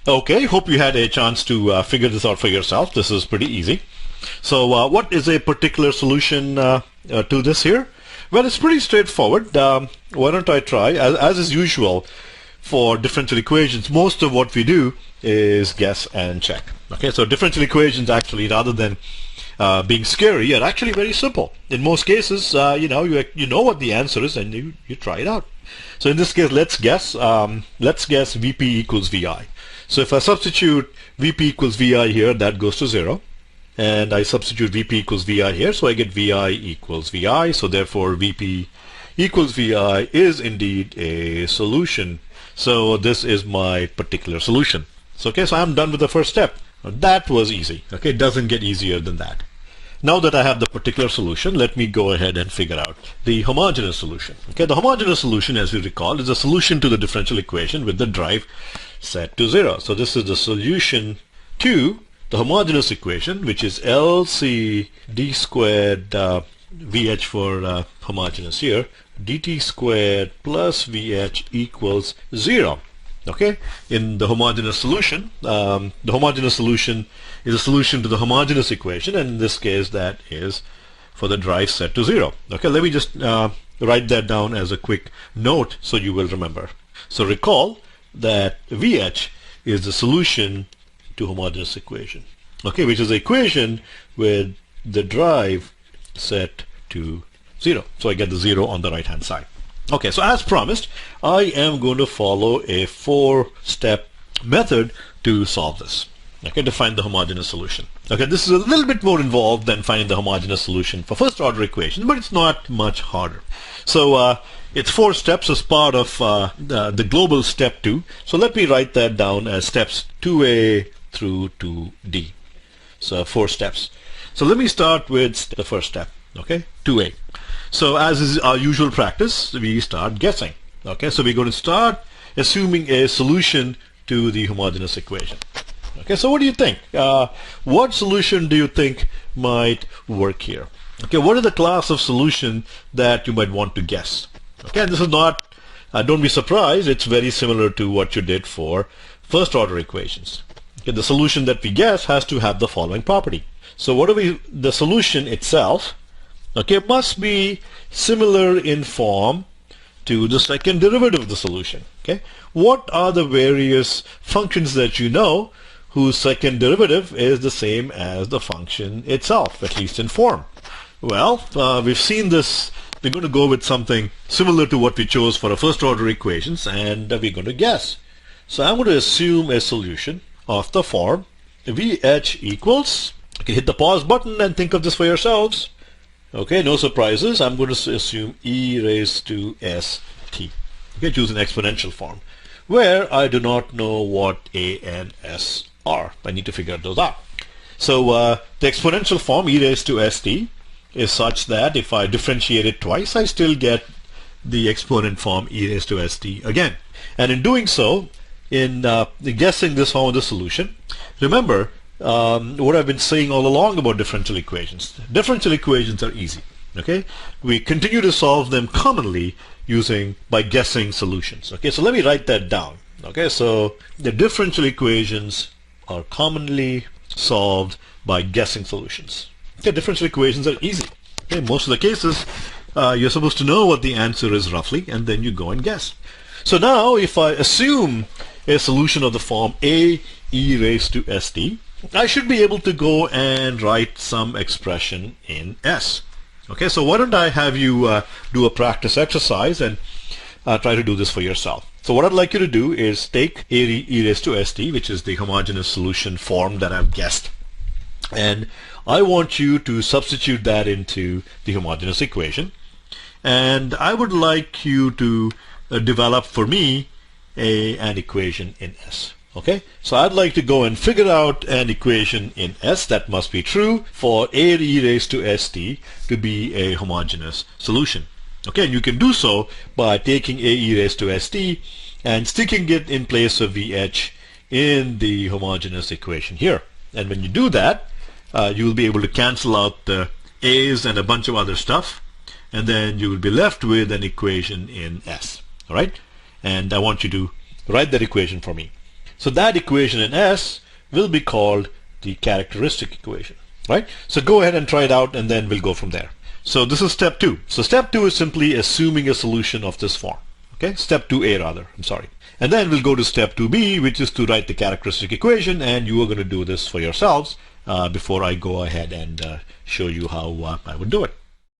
Okay, hope you had a chance to figure this out for yourself. This is pretty easy. So what is a particular solution to this here? Well, it's pretty straightforward. Why don't I try? As is usual for differential equations, most of what we do is guess and check. Okay, so differential equations actually, rather than being scary, are actually very simple. In most cases, you know what the answer is, and you try it out. So in this case, let's guess. Let's guess VP equals VI. So if I substitute VP equals VI here, that goes to 0. And I substitute VP equals VI here, so I get VI equals VI. So therefore, VP equals VI is indeed a solution. So this is my particular solution. So, okay, so I'm done with the first step. That was easy. Okay, it doesn't get easier than that. Now that I have the particular solution, let me go ahead and figure out the homogeneous solution. Okay, the homogeneous solution, as you recall, is a solution to the differential equation with the drive set to 0. So this is the solution to the homogeneous equation, which is LC d squared VH for homogeneous here, dt squared plus VH equals 0. Okay, in the homogeneous solution is a solution to the homogeneous equation, and in this case that is for the drive set to 0. Okay, let me just write that down as a quick note so you will remember. So recall that VH is the solution to homogeneous equation, okay, which is the equation with the drive set to 0. So I get the 0 on the right hand side. Okay, so as promised, I am going to follow a 4-step method to solve this. Okay, to find the homogeneous solution. Okay, this is a little bit more involved than finding the homogeneous solution for first order equations, but it's not much harder. So it's 4 steps as part of the global step 2. So let me write that down as steps 2A through 2D. So 4 steps. So let me start with the first step. Okay, 2A. So as is our usual practice, we start guessing. Okay, so we're going to start assuming a solution to the homogeneous equation. Okay, so what do you think? What solution do you think might work here? Okay, what is the class of solution that you might want to guess? Okay, and this is not, don't be surprised, it's very similar to what you did for first order equations. Okay, the solution that we guess has to have the following property. So what are the solution itself, okay, must be similar in form to the second derivative of the solution. Okay, what are the various functions that you know whose second derivative is the same as the function itself, at least in form? Well, we've seen this. We're going to go with something similar to what we chose for our first order equations, and we're going to guess. So I'm going to assume a solution of the form VH equals, okay, hit the pause button and think of this for yourselves. Okay, no surprises. I'm going to assume e raised to st. Okay, choose an exponential form where I do not know what a and s are. I need to figure those out. So the exponential form e raised to st is such that if I differentiate it twice, I still get the exponent form e raised to st again. And in doing so, in guessing this form of the solution, remember what I've been saying all along about differential equations. Differential equations are easy. Okay, we continue to solve them commonly by guessing solutions. Okay, so let me write that down. Okay, so the differential equations are commonly solved by guessing solutions. Okay, differential equations are easy. Okay, most of the cases you're supposed to know what the answer is roughly, and then you go and guess. So now if I assume a solution of the form a e raised to st, I should be able to go and write some expression in s. Okay, so why don't I have you do a practice exercise and try to do this for yourself. So what I'd like you to do is take a e raised to st, which is the homogeneous solution form that I've guessed, and I want you to substitute that into the homogeneous equation, and I would like you to develop for me an equation in s. Okay, so I'd like to go and figure out an equation in s that must be true for a e raised to st to be a homogeneous solution. Okay, and you can do so by taking a e raised to st and sticking it in place of vh in the homogeneous equation here. And when you do that, you will be able to cancel out the a's and a bunch of other stuff, and then you will be left with an equation in s. All right, and I want you to write that equation for me. So that equation in S will be called the characteristic equation, right? So go ahead and try it out, and then we'll go from there. So this is step 2. So step 2 is simply assuming a solution of this form. Okay, step 2a rather, I'm sorry. And then we'll go to step 2b, which is to write the characteristic equation, and you are going to do this for yourselves before I go ahead and show you how I would do it.